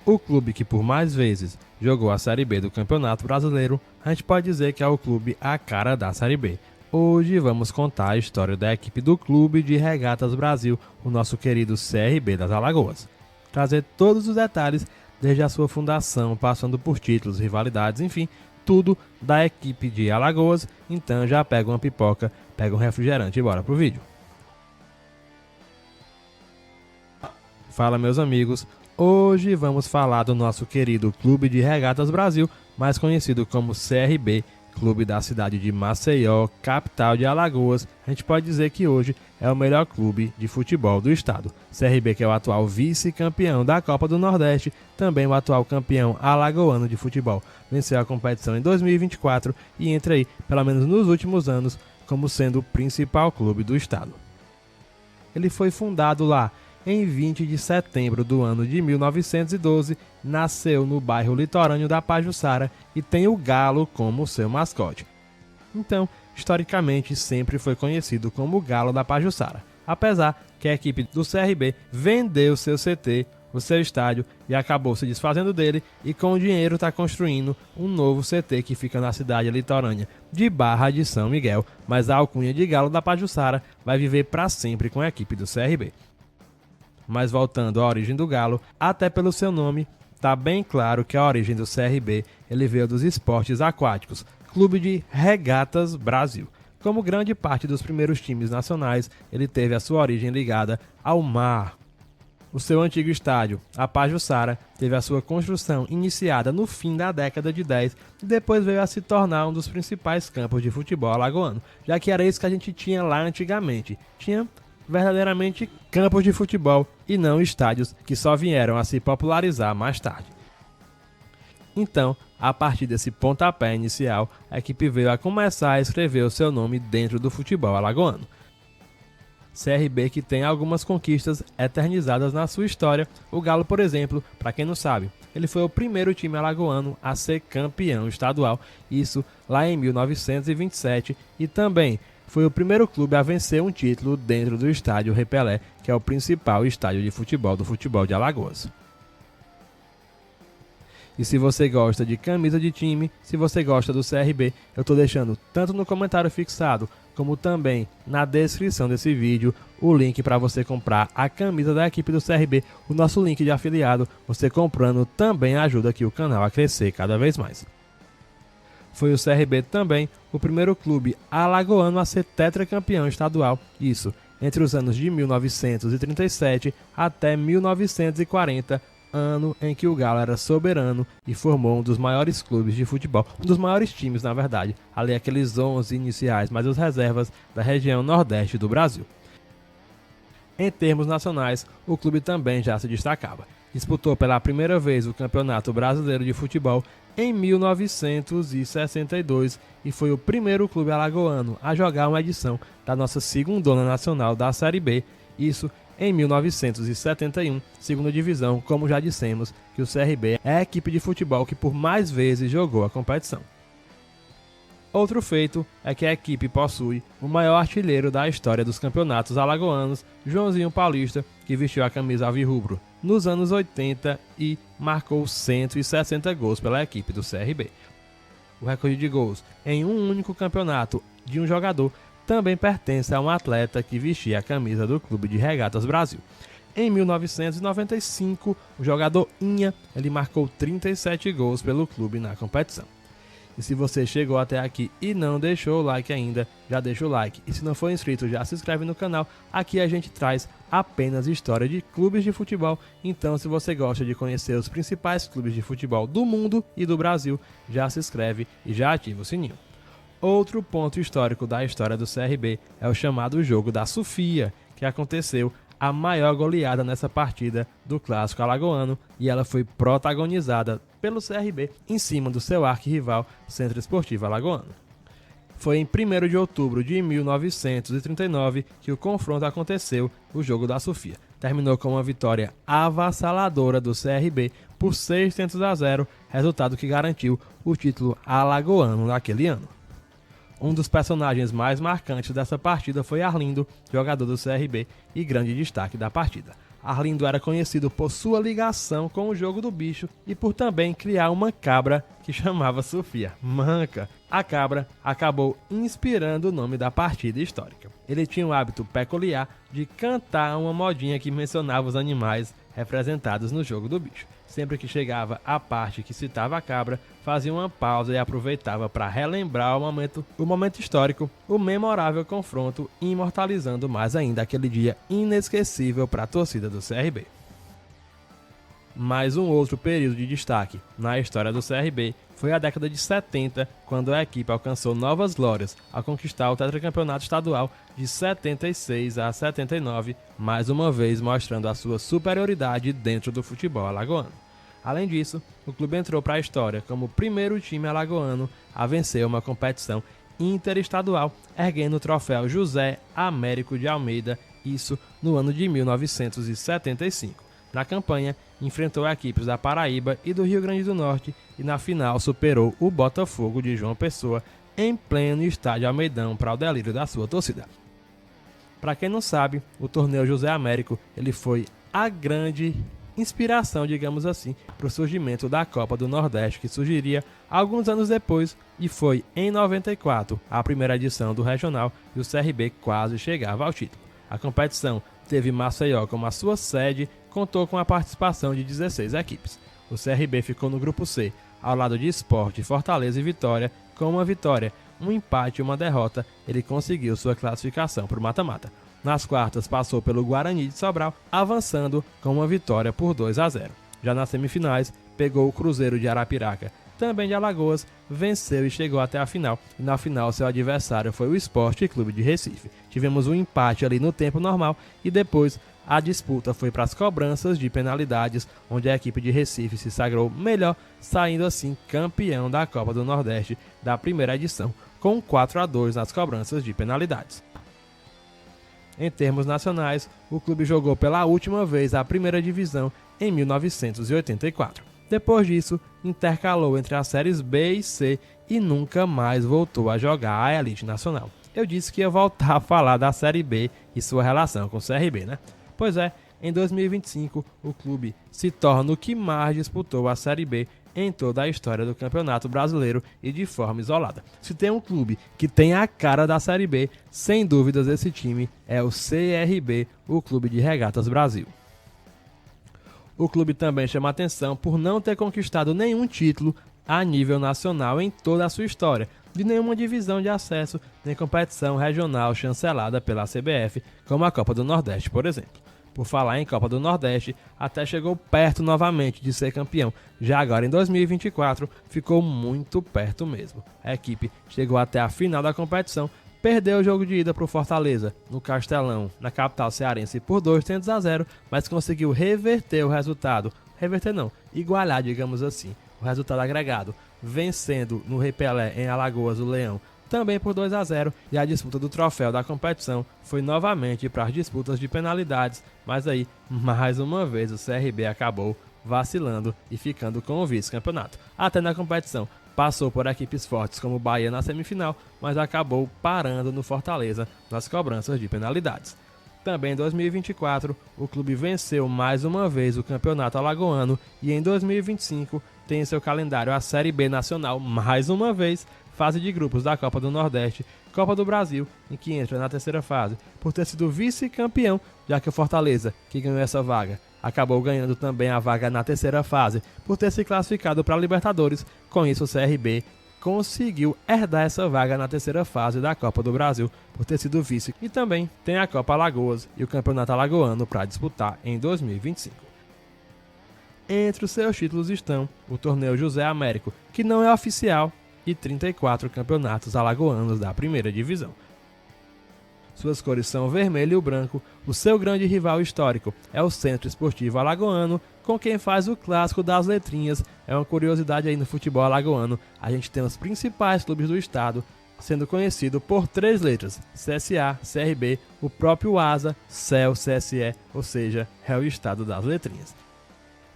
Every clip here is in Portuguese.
O clube que por mais vezes jogou a Série B do Campeonato Brasileiro, a gente pode dizer que é o clube a cara da Série B. Hoje vamos contar a história da equipe do Clube de Regatas Brasil, o nosso querido CRB das Alagoas. Trazer todos os detalhes desde a sua fundação, passando por títulos, rivalidades, enfim, tudo da equipe de Alagoas. Então já pega uma pipoca, pega um refrigerante e bora pro vídeo. Fala meus amigos, hoje vamos falar do nosso querido Clube de Regatas Brasil, mais conhecido como CRB, clube da cidade de Maceió, capital de Alagoas. A gente pode dizer que hoje é o melhor clube de futebol do estado. CRB, que é o atual vice-campeão da Copa do Nordeste, também o atual campeão alagoano de futebol. Venceu a competição em 2024 e entra aí, pelo menos nos últimos anos, como sendo o principal clube do estado. Ele foi fundado lá em 20 de setembro do ano de 1912, nasceu no bairro litorâneo da Pajuçara e tem o galo como seu mascote. Então, historicamente, sempre foi conhecido como o Galo da Pajuçara, apesar que a equipe do CRB vendeu seu CT, o seu estádio, e acabou se desfazendo dele e com o dinheiro está construindo um novo CT que fica na cidade litorânea de Barra de São Miguel, mas a alcunha de Galo da Pajuçara vai viver para sempre com a equipe do CRB. Mas voltando à origem do Galo, até pelo seu nome, está bem claro que a origem do CRB ele veio dos esportes aquáticos, Clube de Regatas Brasil. Como grande parte dos primeiros times nacionais, ele teve a sua origem ligada ao mar. O seu antigo estádio, a Pajuçara, teve a sua construção iniciada no fim da década de 10 e depois veio a se tornar um dos principais campos de futebol alagoano, já que era isso que a gente tinha lá antigamente. Tinha verdadeiramente campos de futebol e não estádios que só vieram a se popularizar mais tarde. Então, a partir desse pontapé inicial, a equipe veio a começar a escrever o seu nome dentro do futebol alagoano. CRB que tem algumas conquistas eternizadas na sua história. O Galo, por exemplo, para quem não sabe, ele foi o primeiro time alagoano a ser campeão estadual, isso lá em 1927, e também foi o primeiro clube a vencer um título dentro do estádio Rei Pelé, que é o principal estádio de futebol do futebol de Alagoas. E se você gosta de camisa de time, se você gosta do CRB, eu estou deixando tanto no comentário fixado, como também na descrição desse vídeo, o link para você comprar a camisa da equipe do CRB, o nosso link de afiliado. Você comprando também ajuda aqui o canal a crescer cada vez mais. Foi o CRB também o primeiro clube alagoano a ser tetracampeão estadual, isso entre os anos de 1937 até 1940, ano em que o Galo era soberano e formou um dos maiores clubes de futebol, um dos maiores times na verdade, ali aqueles 11 iniciais, mas os reservas da região nordeste do Brasil. Em termos nacionais, o clube também já se destacava. Disputou pela primeira vez o Campeonato Brasileiro de Futebol em 1962 e foi o primeiro clube alagoano a jogar uma edição da nossa segundona nacional da Série B, isso em 1971, segunda divisão, como já dissemos, que o CRB é a equipe de futebol que por mais vezes jogou a competição. Outro feito é que a equipe possui o maior artilheiro da história dos campeonatos alagoanos, Joãozinho Paulista, que vestiu a camisa alvirrubro nos anos 80 e marcou 160 gols pela equipe do CRB. O recorde de gols em um único campeonato de um jogador também pertence a um atleta que vestia a camisa do Clube de Regatas Brasil. Em 1995, o jogador Inha ele marcou 37 gols pelo clube na competição. E se você chegou até aqui e não deixou o like ainda, já deixa o like. E se não for inscrito, já se inscreve no canal. Aqui a gente traz apenas história de clubes de futebol. Então, se você gosta de conhecer os principais clubes de futebol do mundo e do Brasil, já se inscreve e já ativa o sininho. Outro ponto histórico da história do CRB é o chamado Jogo da Sofia, que aconteceu a maior goleada nessa partida do Clássico Alagoano e ela foi protagonizada pelo CRB em cima do seu arquirrival Centro Esportivo Alagoano. Foi em 1º de outubro de 1939 que o confronto aconteceu, o Jogo da Sofia. Terminou com uma vitória avassaladora do CRB por 600-0, resultado que garantiu o título alagoano naquele ano. Um dos personagens mais marcantes dessa partida foi Arlindo, jogador do CRB e grande destaque da partida. Arlindo era conhecido por sua ligação com o jogo do bicho e por também criar uma cabra que chamava Sofia, Manca. A cabra acabou inspirando o nome da partida histórica. Ele tinha o hábito peculiar de cantar uma modinha que mencionava os animais representados no jogo do bicho. Sempre que chegava a parte que citava a cabra, fazia uma pausa e aproveitava para relembrar o momento histórico, o memorável confronto, imortalizando mais ainda aquele dia inesquecível para a torcida do CRB. Mais um outro período de destaque na história do CRB foi a década de 70, quando a equipe alcançou novas glórias ao conquistar o tetracampeonato estadual de 76 a 79, mais uma vez mostrando a sua superioridade dentro do futebol alagoano. Além disso, o clube entrou para a história como o primeiro time alagoano a vencer uma competição interestadual, erguendo o troféu José Américo de Almeida, isso no ano de 1975. Na campanha, enfrentou equipes da Paraíba e do Rio Grande do Norte e na final superou o Botafogo de João Pessoa em pleno estádio Almeidão para o delírio da sua torcida. Para quem não sabe, o torneio José Américo ele foi a grande inspiração, digamos assim, para o surgimento da Copa do Nordeste, que surgiria alguns anos depois e foi em 94 a primeira edição do regional e o CRB quase chegava ao título. A competição teve Maceió como a sua sede, contou com a participação de 16 equipes. O CRB ficou no grupo C, ao lado de Sport, Fortaleza e Vitória, com uma vitória, um empate e uma derrota, ele conseguiu sua classificação para o mata-mata. Nas quartas passou pelo Guarani de Sobral, avançando com uma vitória por 2-0. Já nas semifinais, pegou o Cruzeiro de Arapiraca, também de Alagoas, venceu e chegou até a final. E na final seu adversário foi o Sport Clube de Recife. Tivemos um empate ali no tempo normal e depois a disputa foi para as cobranças de penalidades, onde a equipe de Recife se sagrou melhor, saindo assim campeão da Copa do Nordeste da primeira edição, com 4-2 nas cobranças de penalidades. Em termos nacionais, o clube jogou pela última vez a primeira divisão em 1984. Depois disso, intercalou entre as séries B e C e nunca mais voltou a jogar a elite nacional. Eu disse que ia voltar a falar da Série B e sua relação com o CRB, né? Pois é, em 2025 o clube se torna o que mais disputou a Série B em toda a história do Campeonato Brasileiro e de forma isolada. Se tem um clube que tem a cara da Série B, sem dúvidas esse time é o CRB, o Clube de Regatas Brasil. O clube também chama atenção por não ter conquistado nenhum título a nível nacional em toda a sua história, de nenhuma divisão de acesso nem competição regional chancelada pela CBF, como a Copa do Nordeste, por exemplo. Por falar em Copa do Nordeste, até chegou perto novamente de ser campeão. Já agora em 2024, ficou muito perto mesmo. A equipe chegou até a final da competição, perdeu o jogo de ida para o Fortaleza, no Castelão, na capital cearense, por 2-0, mas conseguiu reverter o resultado. Reverter não, igualar, digamos assim, o resultado agregado, vencendo no Rei Pelé em Alagoas o Leão, também por 2-0, e a disputa do troféu da competição foi novamente para as disputas de penalidades, mas aí, mais uma vez, o CRB acabou vacilando e ficando com o vice-campeonato. Até na competição, passou por equipes fortes como o Bahia na semifinal, mas acabou parando no Fortaleza nas cobranças de penalidades. Também em 2024, o clube venceu mais uma vez o Campeonato Alagoano e em 2025 tem em seu calendário a Série B Nacional mais uma vez, fase de grupos da Copa do Nordeste, Copa do Brasil, em que entra na terceira fase, por ter sido vice-campeão, já que o Fortaleza, que ganhou essa vaga, acabou ganhando também a vaga na terceira fase, por ter se classificado para a Libertadores. Com isso, o CRB conseguiu herdar essa vaga na terceira fase da Copa do Brasil, por ter sido vice, e também tem a Copa Alagoas e o Campeonato Alagoano para disputar em 2025. Entre os seus títulos estão o Torneio José Américo, que não é oficial, e 34 campeonatos alagoanos da primeira divisão. Suas cores são o vermelho e o branco. O seu grande rival histórico é o Centro Esportivo Alagoano, com quem faz o clássico das letrinhas. É uma curiosidade aí no futebol alagoano. A gente tem os principais clubes do estado, sendo conhecido por 3 letras: CSA, CRB, o próprio ASA, CEL, CSE, ou seja, é o estado das letrinhas.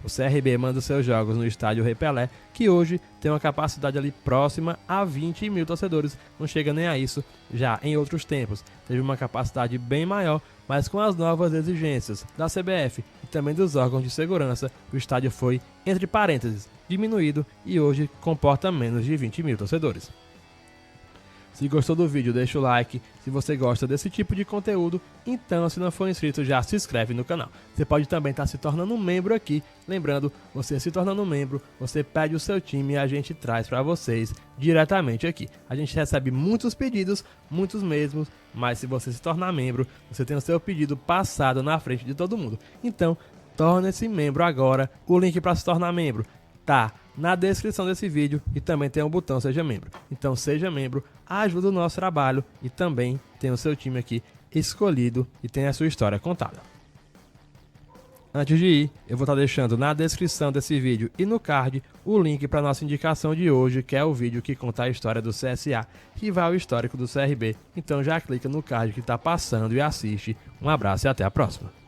O CRB manda seus jogos no estádio Rei Pelé, que hoje tem uma capacidade ali próxima a 20 mil torcedores, não chega nem a isso. Já em outros tempos teve uma capacidade bem maior, mas com as novas exigências da CBF e também dos órgãos de segurança, o estádio foi, entre parênteses, diminuído e hoje comporta menos de 20 mil torcedores. Se gostou do vídeo, deixa o like. Se você gosta desse tipo de conteúdo, então se não for inscrito, já se inscreve no canal. Você pode também estar se tornando um membro aqui. Lembrando, você se tornando um membro, você pede o seu time e a gente traz para vocês diretamente aqui. A gente recebe muitos pedidos, muitos mesmos, mas se você se tornar membro, você tem o seu pedido passado na frente de todo mundo. Então, torne-se membro agora. O link para se tornar membro tá na descrição desse vídeo e também tem um botão Seja Membro. Então seja membro, ajuda o nosso trabalho e também tem o seu time aqui escolhido e tem a sua história contada. Antes de ir, eu vou estar deixando na descrição desse vídeo e no card o link para nossa indicação de hoje, que é o vídeo que conta a história do CSA, rival histórico do CRB. Então já clica no card que está passando e assiste. Um abraço e até a próxima.